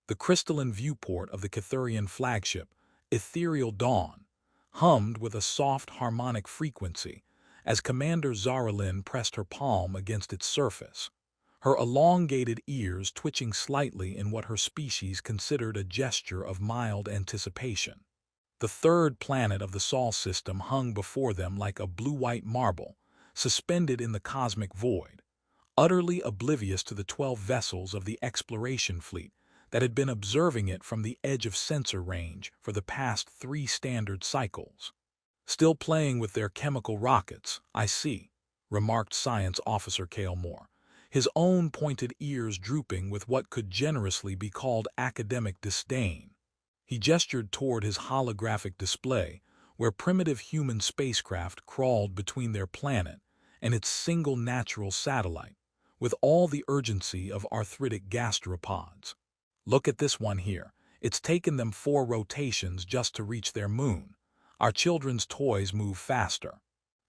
The crystalline viewport of the Kytherian flagship, Ethereal Dawn, hummed with a soft harmonic frequency as Commander Zara-Lin pressed her palm against its surface, her elongated ears twitching slightly in what her species considered a gesture of mild anticipation. The third planet of the Sol system hung before them like a blue-white marble, suspended in the cosmic void, utterly oblivious to the 12 vessels of the exploration fleet that had been observing it from the edge of sensor range for the past 3 standard cycles. "Still playing with their chemical rockets, I see," remarked Science Officer Kalemore, his own pointed ears drooping with what could generously be called academic disdain. He gestured toward his holographic display, where primitive human spacecraft crawled between their planet and its single natural satellite, with all the urgency of arthritic gastropods. "Look at this one here. It's taken them 4 rotations just to reach their moon. Our children's toys move faster."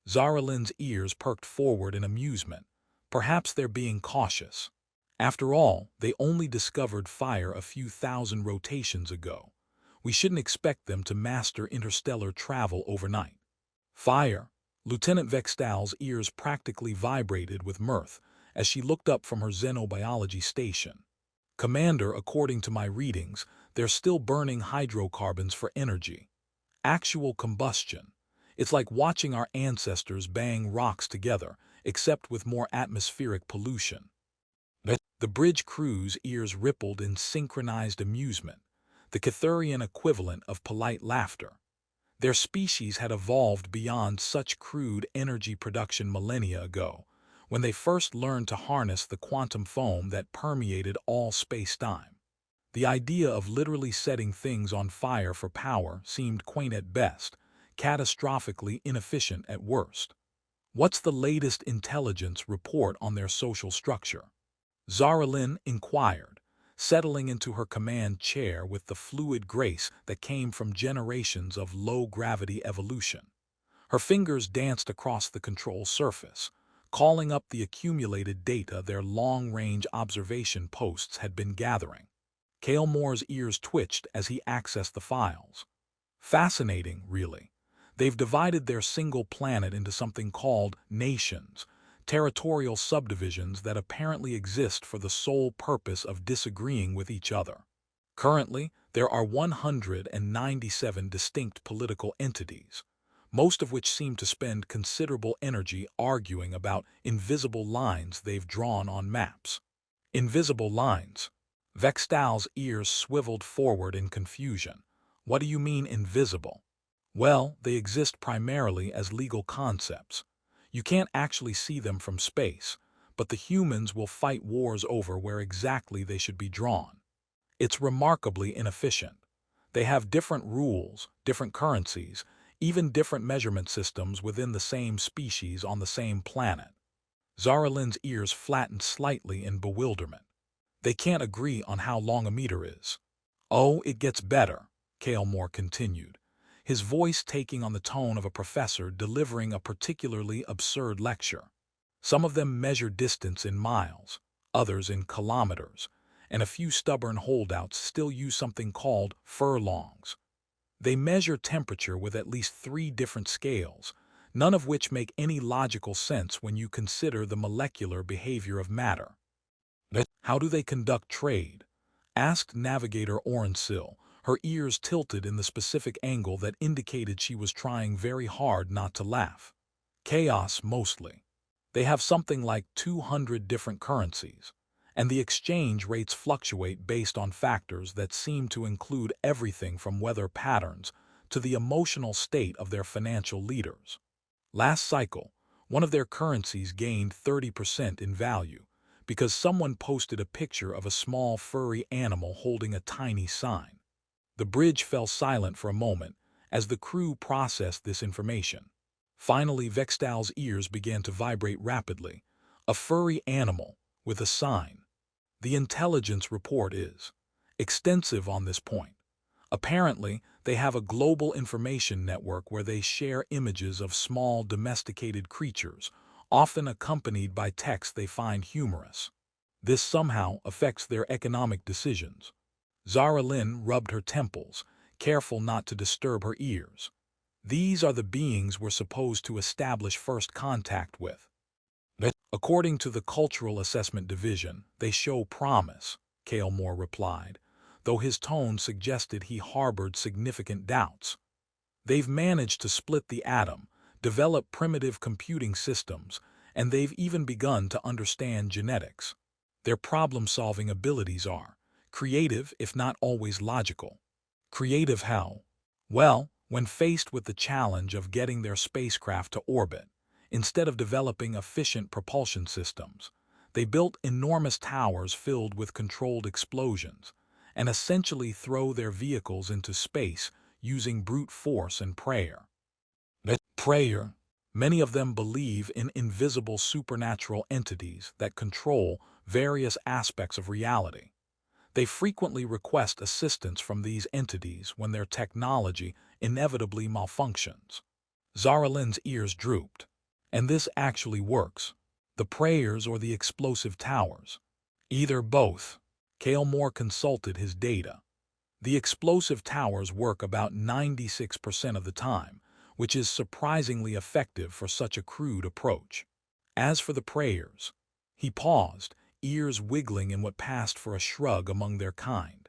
Zara-Lin's ears perked forward in amusement. Perhaps they're being cautious. After all, they only discovered fire a few thousand rotations ago. We shouldn't expect them to master interstellar travel overnight. "Fire?" Lieutenant Vextal's ears practically vibrated with mirth as she looked up from her xenobiology station. "Commander, according to my readings, they're still burning hydrocarbons for energy. Actual combustion. It's like watching our ancestors bang rocks together, except with more atmospheric pollution." The bridge crew's ears rippled in synchronized amusement, the Kytherian equivalent of polite laughter. Their species had evolved beyond such crude energy production millennia ago, when they first learned to harness the quantum foam that permeated all space-time. The idea of literally setting things on fire for power seemed quaint at best, catastrophically inefficient at worst. "What's the latest intelligence report on their social structure?" Zara-Lin inquired, settling into her command chair with the fluid grace that came from generations of low-gravity evolution. Her fingers danced across the control surface, calling up the accumulated data their long-range observation posts had been gathering. Kalemore's ears twitched as he accessed the files. "Fascinating, really. They've divided their single planet into something called nations, territorial subdivisions that apparently exist for the sole purpose of disagreeing with each other. Currently, there are 197 distinct political entities, most of which seem to spend considerable energy arguing about invisible lines they've drawn on maps." "Invisible lines?" Vextal's ears swiveled forward in confusion. "What do you mean invisible?" "Well, they exist primarily as legal concepts. You can't actually see them from space, but the humans will fight wars over where exactly they should be drawn. It's remarkably inefficient. They have different rules, different currencies, even different measurement systems within the same species on the same planet." Zara-Lin's ears flattened slightly in bewilderment. "They can't agree on how long a meter is." "Oh, it gets better," Kalemore continued, his voice taking on the tone of a professor delivering a particularly absurd lecture. "Some of them measure distance in miles, others in kilometers, and a few stubborn holdouts still use something called furlongs. They measure temperature with at least 3 different scales, none of which make any logical sense when you consider the molecular behavior of matter." "How do they conduct trade?" asked Navigator Orensil, her ears tilted in the specific angle that indicated she was trying very hard not to laugh. "Chaos, mostly. They have something like 200 different currencies, and the exchange rates fluctuate based on factors that seem to include everything from weather patterns to the emotional state of their financial leaders. Last cycle, one of their currencies gained 30% in value because someone posted a picture of a small furry animal holding a tiny sign." The bridge fell silent for a moment as the crew processed this information. Finally, Vextal's ears began to vibrate rapidly. "A furry animal with a sign. The intelligence report is extensive on this point. Apparently, they have a global information network where they share images of small domesticated creatures, often accompanied by text they find humorous. This somehow affects their economic decisions." Zara-Lin rubbed her temples, careful not to disturb her ears. These are the beings we're supposed to establish first contact with. According to the Cultural Assessment Division, they show promise, Kalemore replied, though his tone suggested he harbored significant doubts. They've managed to split the atom, develop primitive computing systems, and they've even begun to understand genetics. Their problem-solving abilities are creative, if not always logical. Creative how? Well, when faced with the challenge of getting their spacecraft to orbit, instead of developing efficient propulsion systems, they built enormous towers filled with controlled explosions and essentially throw their vehicles into space using brute force and prayer. Prayer. Many of them believe in invisible supernatural entities that control various aspects of reality. They frequently request assistance from these entities when their technology inevitably malfunctions. Zara-Lin's ears drooped. And this actually works. The prayers or the explosive towers? Either both. Kalemore consulted his data. The explosive towers work about 96% of the time, which is surprisingly effective for such a crude approach. As for the prayers, he paused, ears wiggling in what passed for a shrug among their kind.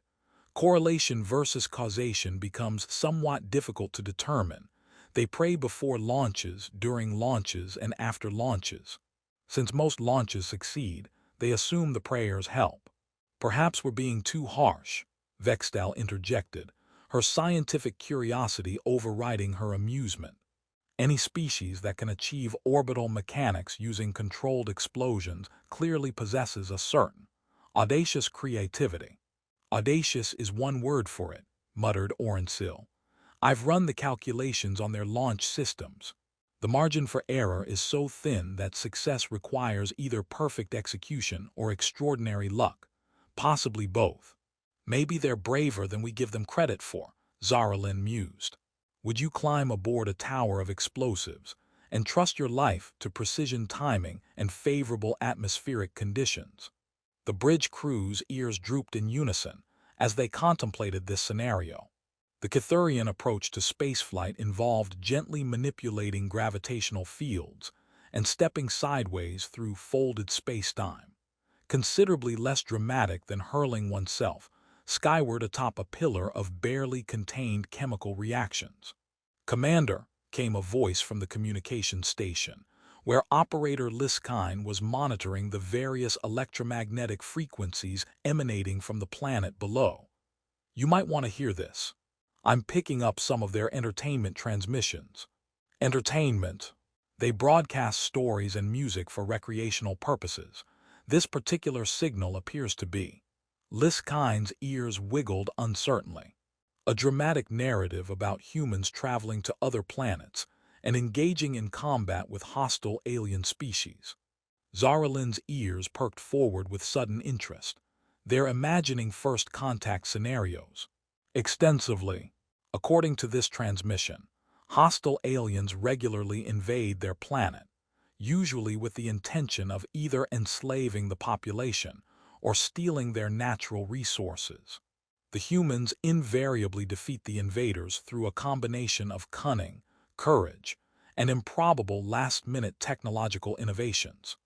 Correlation versus causation becomes somewhat difficult to determine. They pray before launches, during launches, and after launches. Since most launches succeed, they assume the prayers help. Perhaps we're being too harsh, Vextal interjected, her scientific curiosity overriding her amusement. Any species that can achieve orbital mechanics using controlled explosions clearly possesses a certain audacious creativity. Audacious is one word for it, muttered Orensil. I've run the calculations on their launch systems. The margin for error is so thin that success requires either perfect execution or extraordinary luck, possibly both. Maybe they're braver than we give them credit for, Zara-Lin mused. Would you climb aboard a tower of explosives and trust your life to precision timing and favorable atmospheric conditions? The bridge crew's ears drooped in unison as they contemplated this scenario. The Kytherian approach to spaceflight involved gently manipulating gravitational fields and stepping sideways through folded space-time, considerably less dramatic than hurling oneself skyward atop a pillar of barely contained chemical reactions. "Commander," came a voice from the communication station, where operator Liskine was monitoring the various electromagnetic frequencies emanating from the planet below. "You might want to hear this. I'm picking up some of their entertainment transmissions." Entertainment. They broadcast stories and music for recreational purposes. This particular signal appears to be. Liskine's ears wiggled uncertainly. A dramatic narrative about humans traveling to other planets and engaging in combat with hostile alien species. Zara-Lin's ears perked forward with sudden interest. They're imagining first contact scenarios. Extensively. According to this transmission, hostile aliens regularly invade their planet, usually with the intention of either enslaving the population or stealing their natural resources. The humans invariably defeat the invaders through a combination of cunning, courage, and improbable last-minute technological innovations.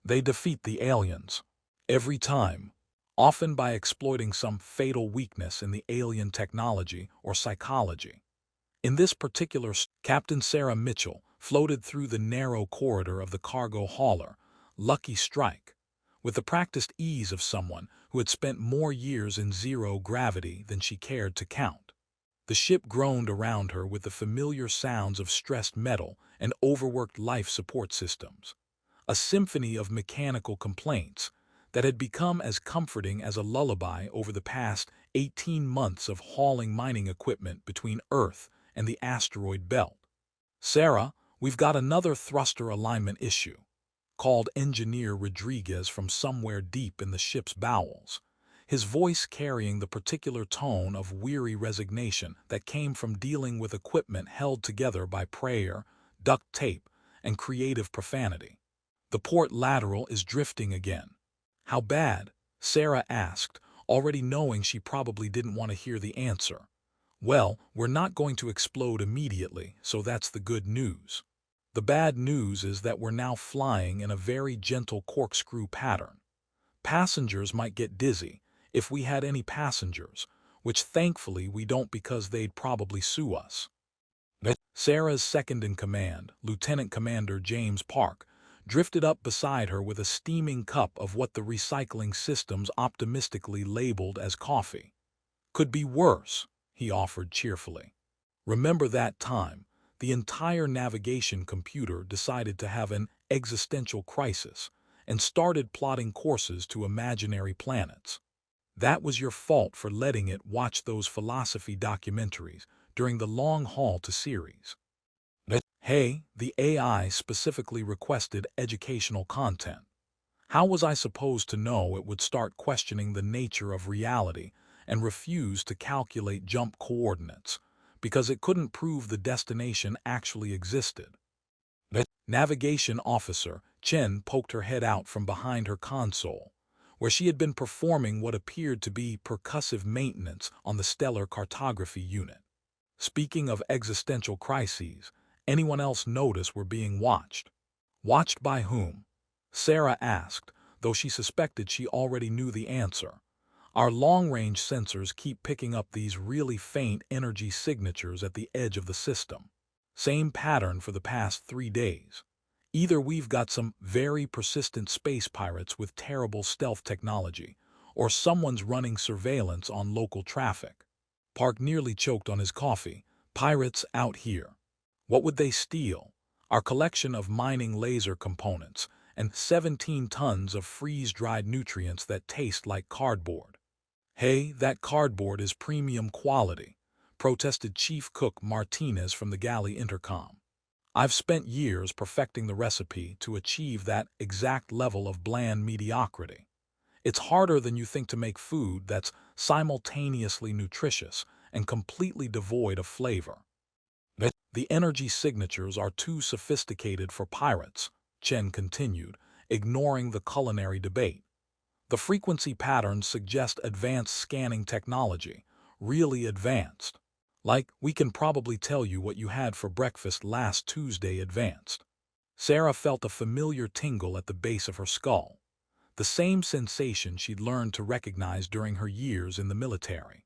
They defeat the aliens every time, often by exploiting some fatal weakness in the alien technology or psychology. In this particular, Captain Sarah Mitchell floated through the narrow corridor of the cargo hauler, Lucky Strike, with the practiced ease of someone who had spent more years in zero gravity than she cared to count. The ship groaned around her with the familiar sounds of stressed metal and overworked life support systems, a symphony of mechanical complaints that had become as comforting as a lullaby over the past 18 months of hauling mining equipment between Earth and the asteroid belt. "Sarah, we've got another thruster alignment issue," called Engineer Rodriguez from somewhere deep in the ship's bowels, his voice carrying the particular tone of weary resignation that came from dealing with equipment held together by prayer, duct tape, and creative profanity. "The port lateral is drifting again." "How bad?" Sarah asked, already knowing she probably didn't want to hear the answer. Well, we're not going to explode immediately, so that's the good news. The bad news is that we're now flying in a very gentle corkscrew pattern. Passengers might get dizzy, if we had any passengers, which thankfully we don't because they'd probably sue us. Sarah's second-in-command, Lieutenant Commander James Park, drifted up beside her with a steaming cup of what the recycling systems optimistically labeled as coffee. "Could be worse," he offered cheerfully. "Remember that time, the entire navigation computer decided to have an existential crisis and started plotting courses to imaginary planets. That was your fault for letting it watch those philosophy documentaries during the long haul to series. Hey, the AI specifically requested educational content. How was I supposed to know it would start questioning the nature of reality and refuse to calculate jump coordinates because it couldn't prove the destination actually existed?" Navigation Officer Chen poked her head out from behind her console, where she had been performing what appeared to be percussive maintenance on the stellar cartography unit. "Speaking of existential crises, anyone else notice we're being watched?" "Watched by whom?" Sarah asked, though she suspected she already knew the answer. "Our long-range sensors keep picking up these really faint energy signatures at the edge of the system. Same pattern for the past 3 days. Either we've got some very persistent space pirates with terrible stealth technology, or someone's running surveillance on local traffic." Park nearly choked on his coffee. "Pirates out here. What would they steal? Our collection of mining laser components and 17 tons of freeze-dried nutrients that taste like cardboard." "Hey, that cardboard is premium quality," protested Chief Cook Martinez from the galley intercom. "I've spent years perfecting the recipe to achieve that exact level of bland mediocrity. It's harder than you think to make food that's simultaneously nutritious and completely devoid of flavor." "The energy signatures are too sophisticated for pirates," Chen continued, ignoring the culinary debate. "The frequency patterns suggest advanced scanning technology, really advanced. Like, we can probably tell you what you had for breakfast last Tuesday advanced." Sarah felt a familiar tingle at the base of her skull, the same sensation she'd learned to recognize during her years in the military,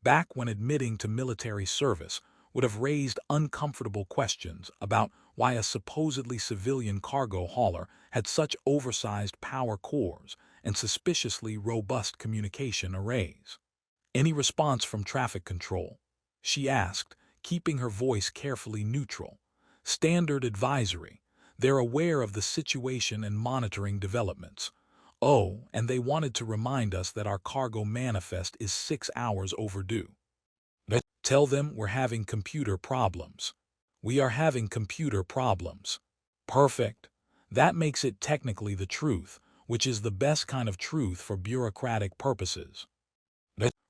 back when admitting to military service would have raised uncomfortable questions about why a supposedly civilian cargo hauler had such oversized power cores and suspiciously robust communication arrays. "Any response from traffic control?" she asked, keeping her voice carefully neutral. "Standard advisory. They're aware of the situation and monitoring developments. Oh, and they wanted to remind us that our cargo manifest is 6 hours overdue. Tell them we're having computer problems." "We are having computer problems." "Perfect. That makes it technically the truth, which is the best kind of truth for bureaucratic purposes."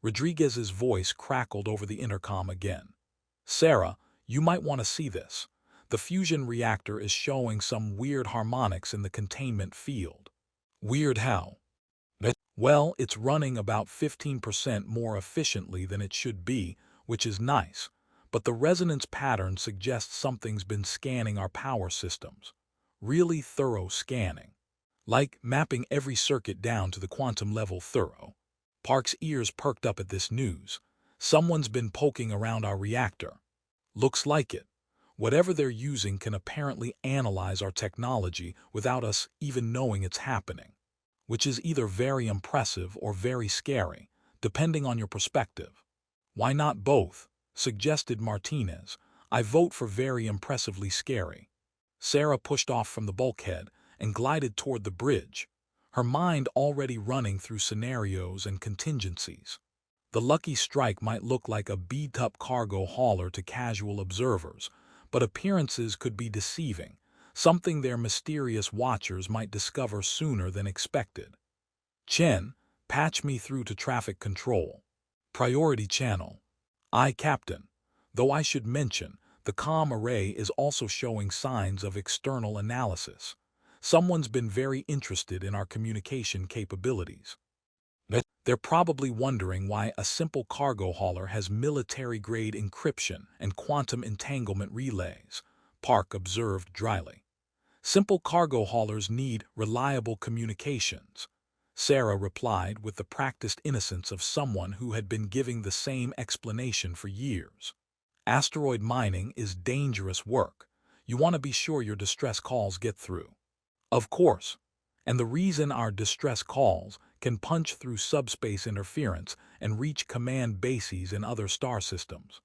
Rodriguez's voice crackled over the intercom again. "Sarah, you might want to see this. The fusion reactor is showing some weird harmonics in the containment field." "Weird how?" "Well, it's running about 15% more efficiently than it should be, which is nice, but the resonance pattern suggests something's been scanning our power systems. Really thorough scanning. Like mapping every circuit down to the quantum level thorough." Park's ears perked up at this news. "Someone's been poking around our reactor." "Looks like it. Whatever they're using can apparently analyze our technology without us even knowing it's happening, which is either very impressive or very scary, depending on your perspective." "Why not both?" suggested Martinez. "I vote for very impressively scary." Sarah pushed off from the bulkhead and glided toward the bridge, her mind already running through scenarios and contingencies. The lucky strike might look like a beat-up cargo hauler to casual observers, but appearances could be deceiving, something their mysterious watchers might discover sooner than expected. "Chen, patch me through to traffic control." "Priority channel." "Aye, Captain. Though I should mention, the comm array is also showing signs of external analysis. Someone's been very interested in our communication capabilities." They're probably wondering why a simple cargo hauler has military-grade encryption and quantum entanglement relays, Park observed dryly. Simple cargo haulers need reliable communications, Sarah replied with the practiced innocence of someone who had been giving the same explanation for years. Asteroid mining is dangerous work. You want to be sure your distress calls get through. Of course. And the reason our distress calls can punch through subspace interference and reach command bases in other star systems.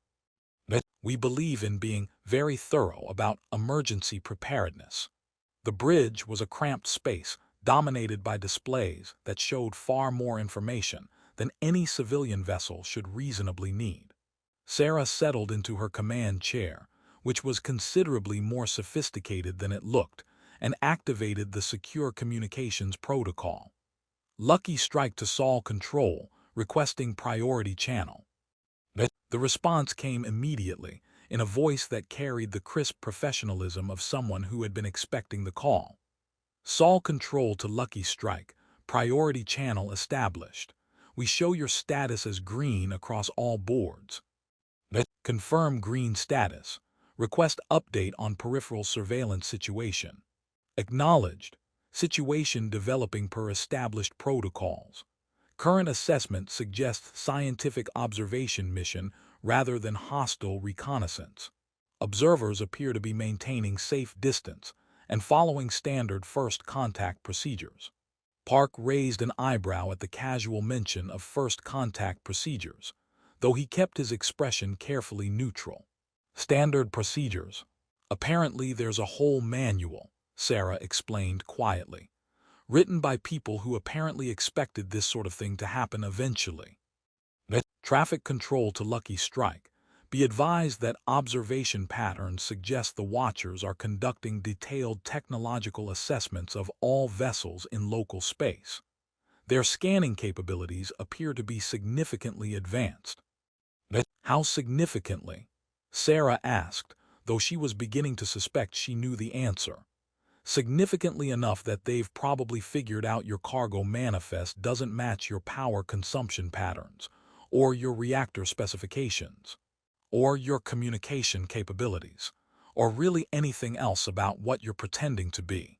We believe in being very thorough about emergency preparedness. The bridge was a cramped space dominated by displays that showed far more information than any civilian vessel should reasonably need. Sarah settled into her command chair, which was considerably more sophisticated than it looked, and activated the secure communications protocol. Lucky strike to Sol Control, requesting priority channel. The response came immediately, in a voice that carried the crisp professionalism of someone who had been expecting the call. Sol Control to Lucky Strike, priority channel established. We show your status as green across all boards. Confirm green status. Request update on peripheral surveillance situation. Acknowledged. Situation developing per established protocols. Current assessment suggests scientific observation mission rather than hostile reconnaissance. Observers appear to be maintaining safe distance and following standard first contact procedures. Park raised an eyebrow at the casual mention of first contact procedures, though he kept his expression carefully neutral. Standard procedures. Apparently there's a whole manual, Sarah explained quietly, written by people who apparently expected this sort of thing to happen eventually. Traffic control to Lucky Strike. Be advised that observation patterns suggest the Watchers are conducting detailed technological assessments of all vessels in local space. Their scanning capabilities appear to be significantly advanced. How significantly? Sarah asked, though she was beginning to suspect she knew the answer. Significantly enough that they've probably figured out your cargo manifest doesn't match your power consumption patterns, or your reactor specifications, or your communication capabilities, or really anything else about what you're pretending to be.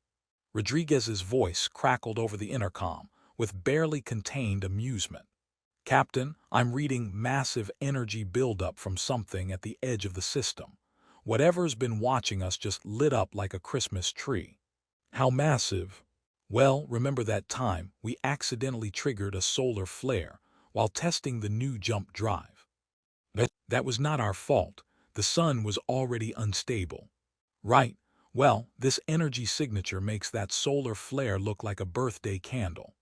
Rodriguez's voice crackled over the intercom with barely contained amusement. Captain, I'm reading massive energy buildup from something at the edge of the system. Whatever's been watching us just lit up like a Christmas tree. How massive? Well, remember that time we accidentally triggered a solar flare while testing the new jump drive. That was not our fault. The sun was already unstable. Right. Well, this energy signature makes that solar flare look like a birthday candle.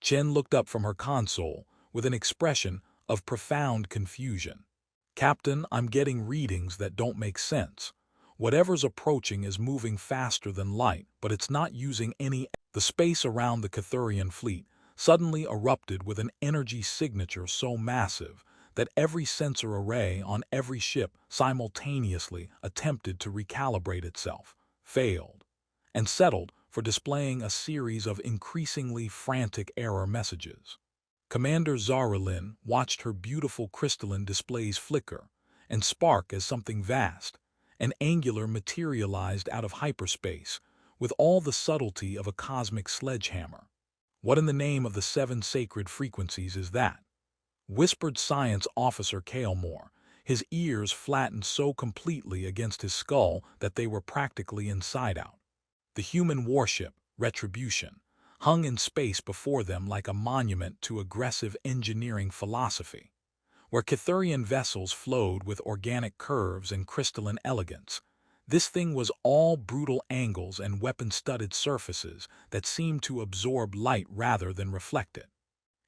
Chen looked up from her console with an expression of profound confusion. Captain, I'm getting readings that don't make sense. Whatever's approaching is moving faster than light, but it's not using any. The space around the Kytherian fleet suddenly erupted with an energy signature so massive that every sensor array on every ship simultaneously attempted to recalibrate itself, failed, and settled for displaying a series of increasingly frantic error messages. Commander Zara-Lin watched her beautiful crystalline displays flicker and spark as something vast and angular materialized out of hyperspace with all the subtlety of a cosmic sledgehammer. What in the name of the 7 sacred frequencies is that? Whispered Science Officer Kalemore, his ears flattened so completely against his skull that they were practically inside out. The human warship, Retribution, hung in space before them like a monument to aggressive engineering philosophy. Where Kytherian vessels flowed with organic curves and crystalline elegance, this thing was all brutal angles and weapon-studded surfaces that seemed to absorb light rather than reflect it.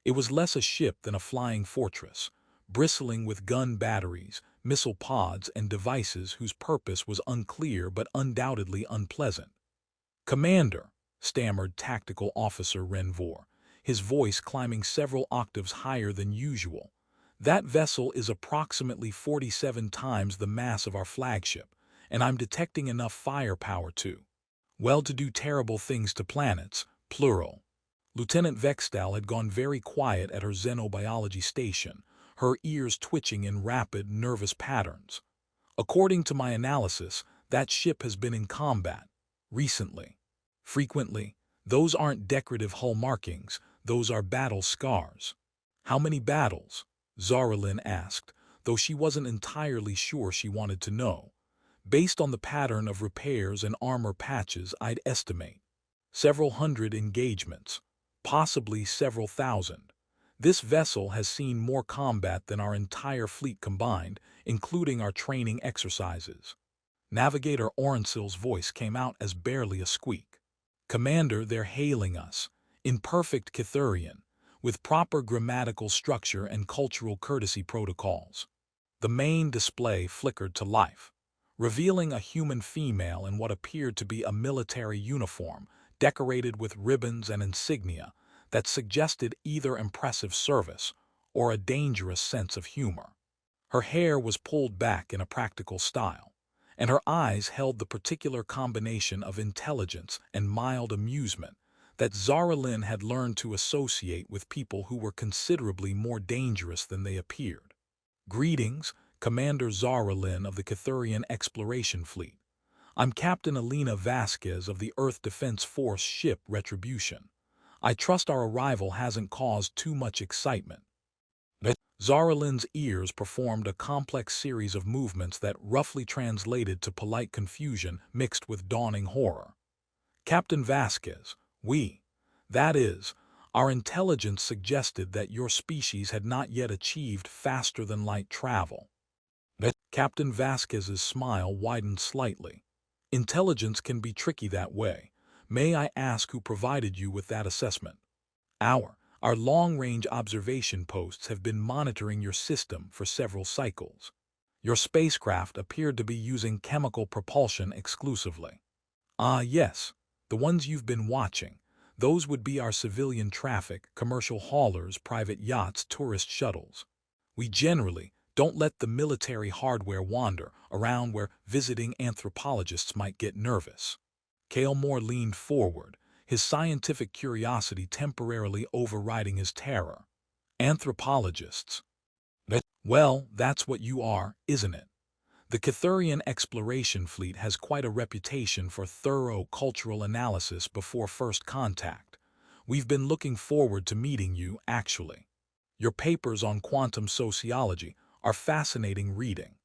It was less a ship than a flying fortress, bristling with gun batteries, missile pods, and devices whose purpose was unclear but undoubtedly unpleasant. "Commander," stammered Tactical Officer Renvor, his voice climbing several octaves higher than usual. "That vessel is approximately 47 times the mass of our flagship, and I'm detecting enough firepower to, well, to do terrible things to planets, plural. Lieutenant Vextal had gone very quiet at her xenobiology station, her ears twitching in rapid, nervous patterns. According to my analysis, that ship has been in combat. Recently. Frequently. Those aren't decorative hull markings, those are battle scars. How many battles? Zara-Lin asked, though she wasn't entirely sure she wanted to know. Based on the pattern of repairs and armor patches, I'd estimate several hundred engagements, possibly several thousand. This vessel has seen more combat than our entire fleet combined, including our training exercises. Navigator Orensil's voice came out as barely a squeak. Commander, they're hailing us, in perfect Kytherian, with proper grammatical structure and cultural courtesy protocols. The main display flickered to life, revealing a human female in what appeared to be a military uniform, decorated with ribbons and insignia that suggested either impressive service or a dangerous sense of humor. Her hair was pulled back in a practical style, and her eyes held the particular combination of intelligence and mild amusement that Zara-Lin had learned to associate with people who were considerably more dangerous than they appeared. Greetings, Commander Zara-Lin of the Kytherian Exploration Fleet. I'm Captain Elena Vasquez of the Earth Defense Force ship Retribution. I trust our arrival hasn't caused too much excitement. Zara-Lin's ears performed a complex series of movements that roughly translated to polite confusion mixed with dawning horror. Captain Vasquez, that is, our intelligence suggested that your species had not yet achieved faster-than-light travel. Captain Vasquez's smile widened slightly. Intelligence can be tricky that way. May I ask who provided you with that assessment? Our long-range observation posts have been monitoring your system for several cycles. Your spacecraft appeared to be using chemical propulsion exclusively. Yes, the ones you've been watching. Those would be our civilian traffic, commercial haulers, private yachts, tourist shuttles. We generally don't let the military hardware wander around where visiting anthropologists might get nervous. Kael'mor leaned forward, his scientific curiosity temporarily overriding his terror. Anthropologists. Well, that's what you are, isn't it? The Kytherian Exploration Fleet has quite a reputation for thorough cultural analysis before first contact. We've been looking forward to meeting you, actually. Your papers on quantum sociology are fascinating reading.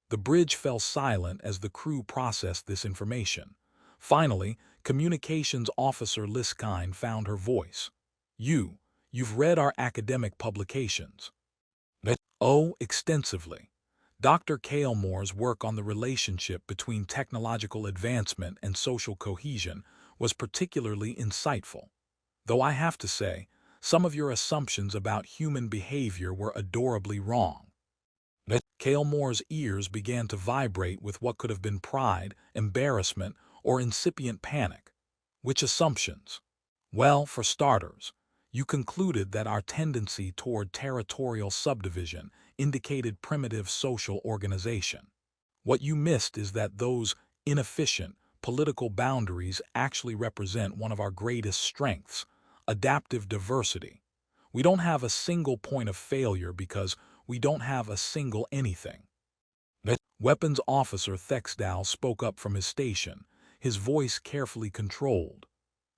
The bridge fell silent as the crew processed this information. Finally, Communications Officer Liskine found her voice. You've read our academic publications. Oh, extensively. Dr. Kael'mor's work on the relationship between technological advancement and social cohesion was particularly insightful. Though I have to say, some of your assumptions about human behavior were adorably wrong. Kael'mor's ears began to vibrate with what could have been pride, embarrassment, or incipient panic. Which assumptions? Well, for starters, you concluded that our tendency toward territorial subdivision indicated primitive social organization. What you missed is that those inefficient political boundaries actually represent one of our greatest strengths, adaptive diversity. We don't have a single point of failure because we don't have a single anything. Weapons Officer Thexdal spoke up from his station, his voice carefully controlled.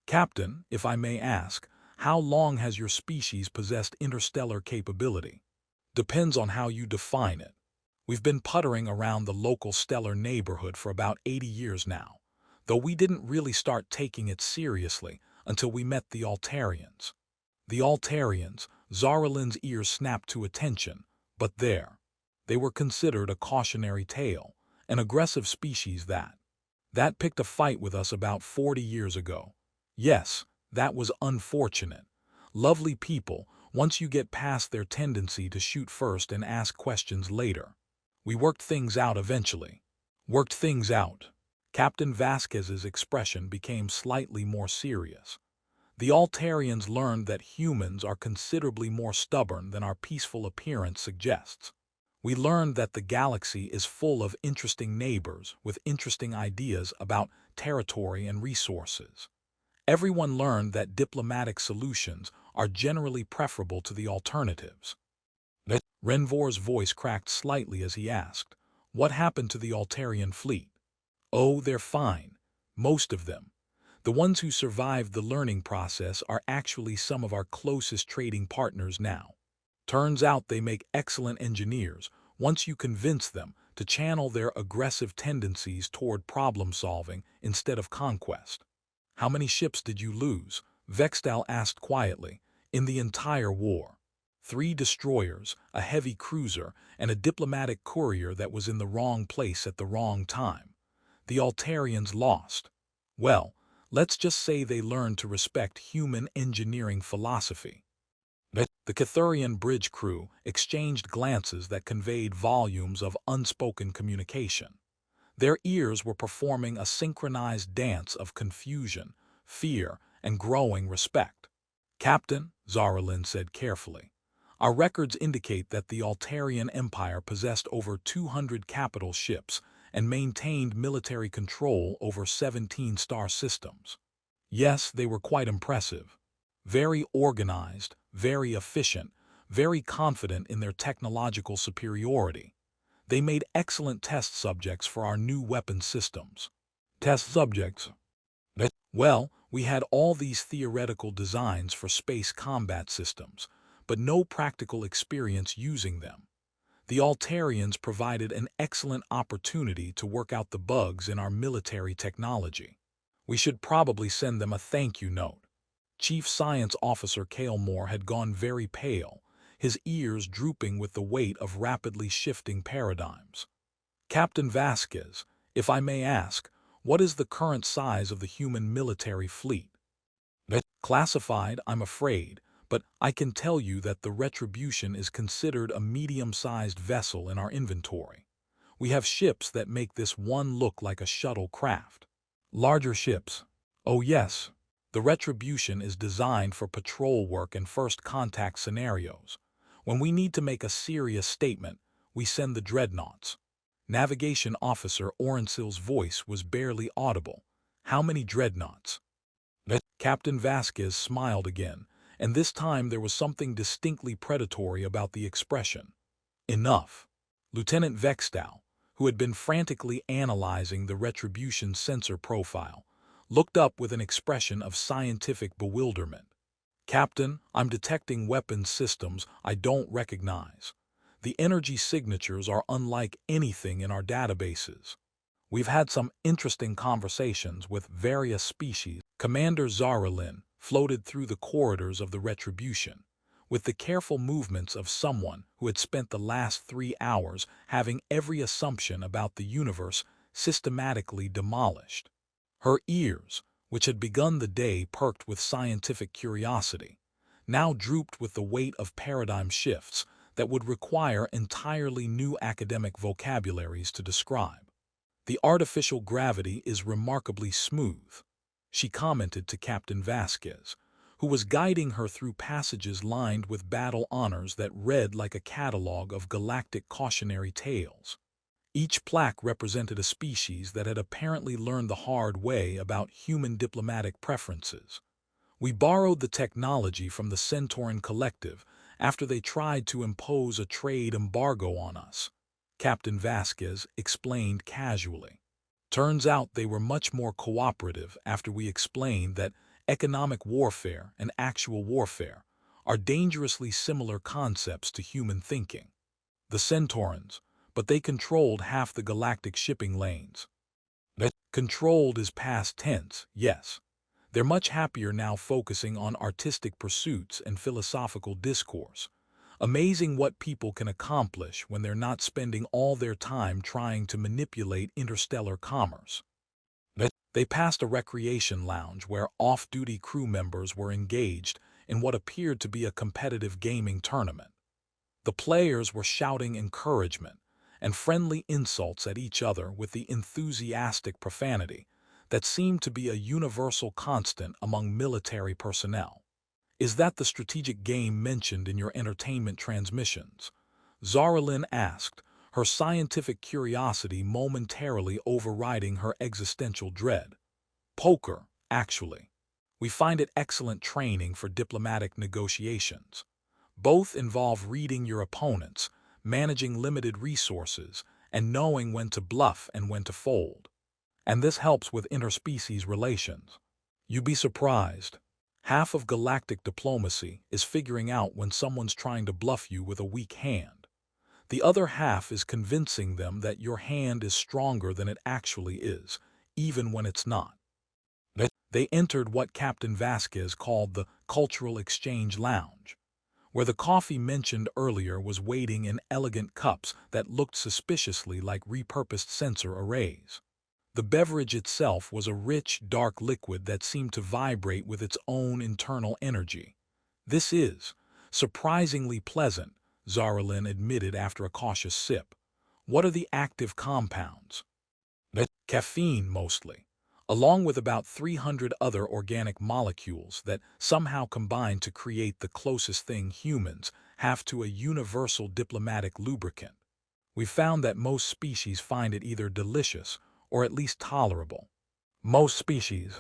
Captain, if I may ask, how long has your species possessed interstellar capability? Depends on how you define it. We've been puttering around the local stellar neighborhood for about 80 years now, though we didn't really start taking it seriously until we met the Altarians. The Altarians, Zara-Lin's ears snapped to attention, but they were considered a cautionary tale, an aggressive species that picked a fight with us about 40 years ago. Yes, that was unfortunate. Lovely people, once you get past their tendency to shoot first and ask questions later. We worked things out eventually. Worked things out. Captain Vasquez's expression became slightly more serious. The Altarians learned that humans are considerably more stubborn than our peaceful appearance suggests. We learned that the galaxy is full of interesting neighbors with interesting ideas about territory and resources. Everyone learned that diplomatic solutions are generally preferable to the alternatives. Renvor's voice cracked slightly as he asked, "What happened to the Altarian fleet?" "Oh, they're fine. Most of them. The ones who survived the learning process are actually some of our closest trading partners now. Turns out they make excellent engineers once you convince them to channel their aggressive tendencies toward problem-solving instead of conquest." "How many ships did you lose?" Vextal asked quietly. "In the entire war. 3 destroyers, a heavy cruiser, and a diplomatic courier that was in the wrong place at the wrong time. The Altarians lost. Well, let's just say they learned to respect human engineering philosophy." The Kytherian bridge crew exchanged glances that conveyed volumes of unspoken communication. Their ears were performing a synchronized dance of confusion, fear, and growing respect. "Captain," Zara-Lin said carefully, "our records indicate that the Altarian Empire possessed over 200 capital ships and maintained military control over 17 star systems. Yes, they were quite impressive. Very organized, very efficient, very confident in their technological superiority. They made excellent test subjects for our new weapon systems." "Test subjects?" "Well, we had all these theoretical designs for space combat systems, but no practical experience using them. The Altarians provided an excellent opportunity to work out the bugs in our military technology. We should probably send them a thank you note." Chief Science Officer Kalemore had gone very pale, his ears drooping with the weight of rapidly shifting paradigms. "Captain Vasquez, if I may ask, what is the current size of the human military fleet?" "Classified, I'm afraid, but I can tell you that the Retribution is considered a medium-sized vessel in our inventory. We have ships that make this one look like a shuttle craft." "Larger ships?" "Oh yes. The Retribution is designed for patrol work and first contact scenarios. When we need to make a serious statement, we send the dreadnoughts." Navigation Officer Orensil's voice was barely audible. "How many dreadnoughts?" Captain Vasquez smiled again, and this time there was something distinctly predatory about the expression. "Enough." Lieutenant Vextal, who had been frantically analyzing the Retribution sensor profile, looked up with an expression of scientific bewilderment. "Captain, I'm detecting weapons systems I don't recognize. The energy signatures are unlike anything in our databases. We've had some interesting conversations with various species." Commander Zara-Lin floated through the corridors of the Retribution, with the careful movements of someone who had spent the last 3 hours having every assumption about the universe systematically demolished. Her ears, which had begun the day perked with scientific curiosity, now drooped with the weight of paradigm shifts that would require entirely new academic vocabularies to describe. "The artificial gravity is remarkably smooth," she commented to Captain Vasquez, who was guiding her through passages lined with battle honors that read like a catalog of galactic cautionary tales. Each plaque represented a species that had apparently learned the hard way about human diplomatic preferences. "We borrowed the technology from the Centauran Collective after they tried to impose a trade embargo on us," Captain Vasquez explained casually. "Turns out they were much more cooperative after we explained that economic warfare and actual warfare are dangerously similar concepts to human thinking. The Centaurans, but they controlled half the galactic shipping lanes." "Controlled is past tense, yes. They're much happier now focusing on artistic pursuits and philosophical discourse. Amazing what people can accomplish when they're not spending all their time trying to manipulate interstellar commerce." They passed a recreation lounge where off-duty crew members were engaged in what appeared to be a competitive gaming tournament. The players were shouting encouragement and friendly insults at each other with the enthusiastic profanity that seemed to be a universal constant among military personnel. "Is that the strategic game mentioned in your entertainment transmissions?" Zara-Lin asked, her scientific curiosity momentarily overriding her existential dread. "Poker, actually." We find it excellent training for diplomatic negotiations. Both involve reading your opponents, managing limited resources, and knowing when to bluff and when to fold. And this helps with interspecies relations. You'd be surprised. Half of galactic diplomacy is figuring out when someone's trying to bluff you with a weak hand. The other half is convincing them that your hand is stronger than it actually is, even when it's not. They entered what Captain Vasquez called the Cultural Exchange Lounge, where the coffee mentioned earlier was waiting in elegant cups that looked suspiciously like repurposed sensor arrays. The beverage itself was a rich, dark liquid that seemed to vibrate with its own internal energy. "This is surprisingly pleasant," Zara-Lin admitted after a cautious sip. "What are the active compounds?" "Caffeine, mostly, along with about 300 other organic molecules that somehow combine to create the closest thing humans have to a universal diplomatic lubricant. We found that most species find it either delicious or at least tolerable." Most species.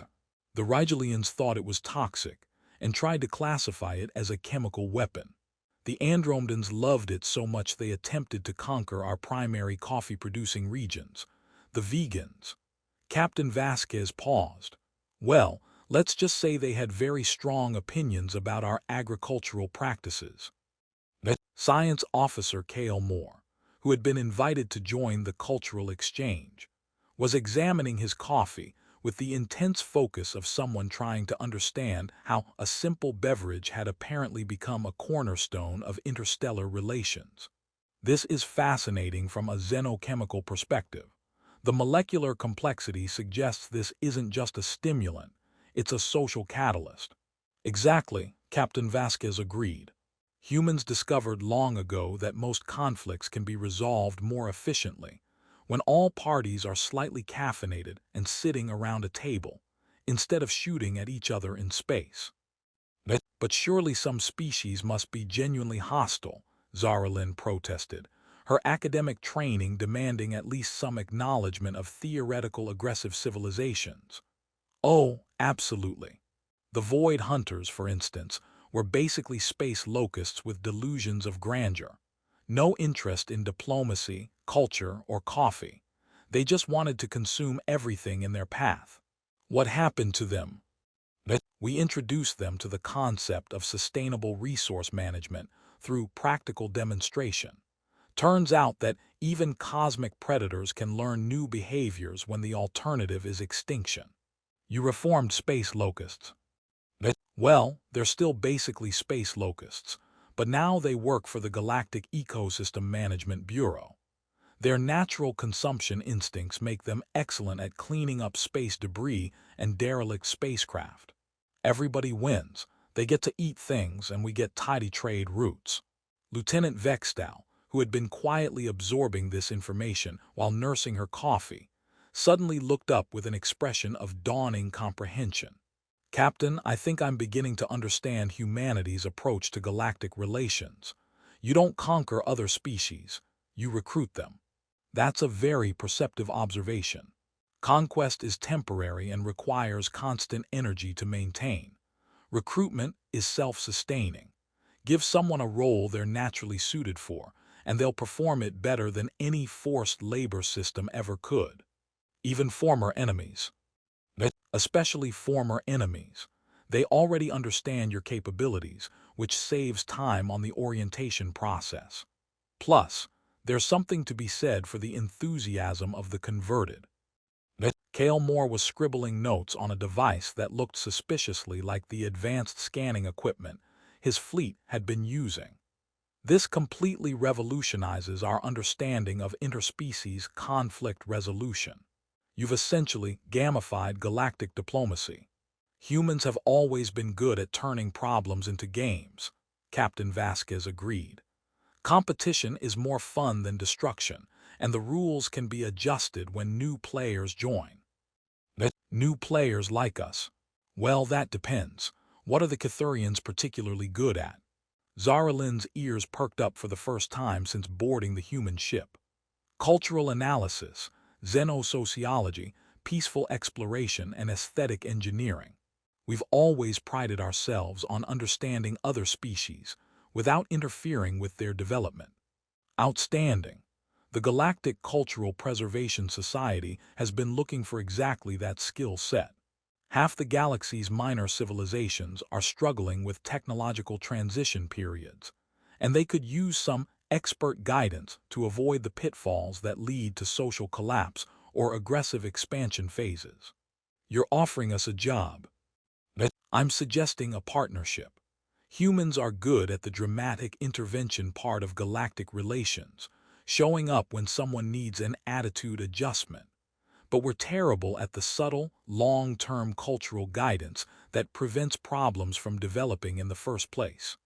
The Rigelians thought it was toxic and tried to classify it as a chemical weapon. The Andromedans loved it so much they attempted to conquer our primary coffee-producing regions, the vegans. Captain Vasquez paused. "Well, let's just say they had very strong opinions about our agricultural practices." Science officer Cale Moore, who had been invited to join the cultural exchange, was examining his coffee with the intense focus of someone trying to understand how a simple beverage had apparently become a cornerstone of interstellar relations. This is fascinating from a xenochemical perspective. The molecular complexity suggests this isn't just a stimulant, it's a social catalyst. "Exactly," Captain Vasquez agreed. "Humans discovered long ago that most conflicts can be resolved more efficiently when all parties are slightly caffeinated and sitting around a table, instead of shooting at each other in space." "But surely some species must be genuinely hostile," Zara-Lin protested, her academic training demanding at least some acknowledgement of theoretical aggressive civilizations. "Oh, absolutely. The Void Hunters, for instance, were basically space locusts with delusions of grandeur. No interest in diplomacy, culture, or coffee. They just wanted to consume everything in their path." "What happened to them?" "We introduced them to the concept of sustainable resource management through practical demonstration. Turns out that even cosmic predators can learn new behaviors when the alternative is extinction." "You reformed space locusts." "Well, they're still basically space locusts, but now they work for the Galactic Ecosystem Management Bureau. Their natural consumption instincts make them excellent at cleaning up space debris and derelict spacecraft. Everybody wins. They get to eat things and we get tidy trade routes." Lieutenant Vextal, who had been quietly absorbing this information while nursing her coffee, suddenly looked up with an expression of dawning comprehension. "Captain, I think I'm beginning to understand humanity's approach to galactic relations. You don't conquer other species, you recruit them." "That's a very perceptive observation. Conquest is temporary and requires constant energy to maintain. Recruitment is self-sustaining. Give someone a role they're naturally suited for, and they'll perform it better than any forced labor system ever could. Even former enemies. Especially former enemies. They already understand your capabilities, which saves time on the orientation process. Plus, there's something to be said for the enthusiasm of the converted." Cale Moore was scribbling notes on a device that looked suspiciously like the advanced scanning equipment his fleet had been using. "This completely revolutionizes our understanding of interspecies conflict resolution. You've essentially gamified galactic diplomacy. Humans have always been good at turning problems into games," Captain Vasquez agreed. "Competition is more fun than destruction, and the rules can be adjusted when new players join." "New players like us?" "Well, that depends. What are the Kytherians particularly good at?" Zara-Lin's ears perked up for the first time since boarding the human ship. "Cultural analysis, xenosociology, peaceful exploration, and aesthetic engineering." We've always prided ourselves on understanding other species without interfering with their development. Outstanding. The Galactic Cultural Preservation Society has been looking for exactly that skill set. Half the galaxy's minor civilizations are struggling with technological transition periods, and they could use some expert guidance to avoid the pitfalls that lead to social collapse or aggressive expansion phases. You're offering us a job. I'm suggesting a partnership. Humans are good at the dramatic intervention part of galactic relations, showing up when someone needs an attitude adjustment. But we're terrible at the subtle, long-term cultural guidance that prevents problems from developing in the first place.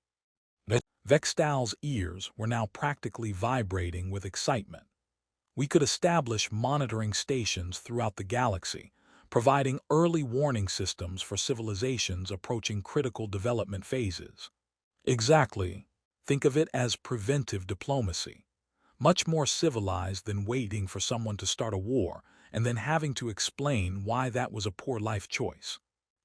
Vextal's ears were now practically vibrating with excitement. We could establish monitoring stations throughout the galaxy, providing early warning systems for civilizations approaching critical development phases. Exactly. Think of it as preventive diplomacy. Much more civilized than waiting for someone to start a war and then having to explain why that was a poor life choice.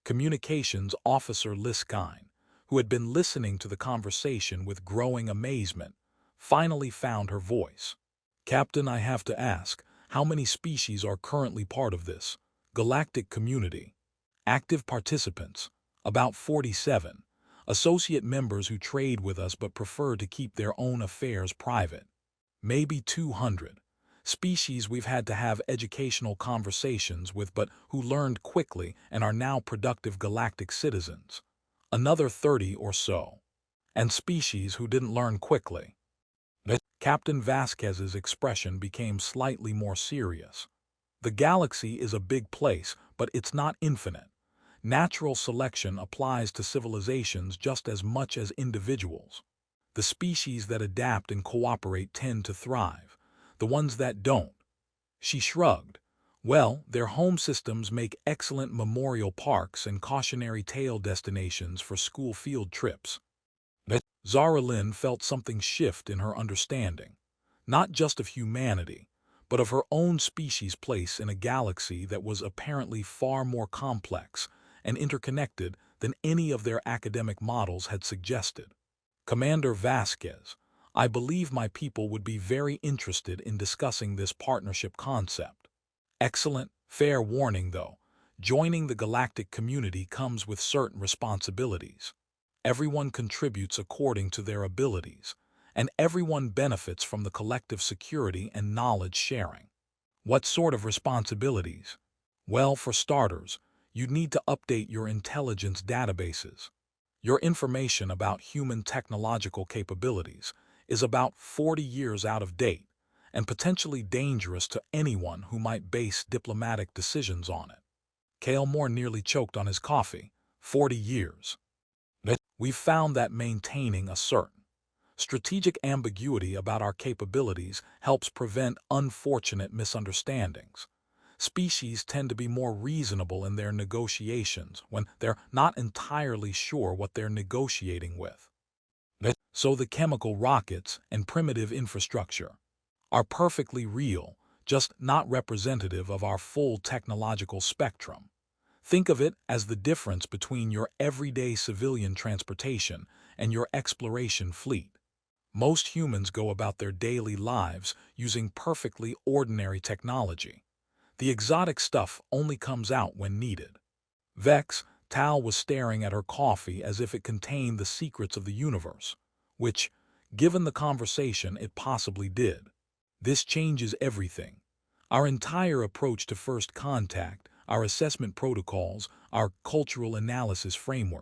Communications Officer Liskine, who had been listening to the conversation with growing amazement, finally found her voice. Captain, I have to ask, how many species are currently part of this galactic community? Active participants, about 47. Associate members who trade with us but prefer to keep their own affairs private. Maybe 200. Species we've had to have educational conversations with but who learned quickly and are now productive galactic citizens. Another 30 or so. And species who didn't learn quickly. Captain Vasquez's expression became slightly more serious. The galaxy is a big place, but it's not infinite. Natural selection applies to civilizations just as much as individuals. The species that adapt and cooperate tend to thrive. The ones that don't. She shrugged. Well, their home systems make excellent memorial parks and cautionary tale destinations for school field trips. Zara-Lin felt something shift in her understanding, not just of humanity, but of her own species' place in a galaxy that was apparently far more complex and interconnected than any of their academic models had suggested. Commander Vasquez, I believe my people would be very interested in discussing this partnership concept. Excellent, fair warning though, joining the galactic community comes with certain responsibilities. Everyone contributes according to their abilities, and everyone benefits from the collective security and knowledge sharing. What sort of responsibilities? Well, for starters, you'd need to update your intelligence databases. Your information about human technological capabilities is about 40 years out of date and potentially dangerous to anyone who might base diplomatic decisions on it. Kale Moore nearly choked on his coffee. 40 years. We've found that maintaining a certain strategic ambiguity about our capabilities helps prevent unfortunate misunderstandings. Species tend to be more reasonable in their negotiations when they're not entirely sure what they're negotiating with. So the chemical rockets and primitive infrastructure are perfectly real, just not representative of our full technological spectrum. Think of it as the difference between your everyday civilian transportation and your exploration fleet. Most humans go about their daily lives using perfectly ordinary technology. The exotic stuff only comes out when needed. Tal was staring at her coffee as if it contained the secrets of the universe, which, given the conversation, it possibly did. This changes everything. Our entire approach to first contact, our assessment protocols, our cultural analysis framework.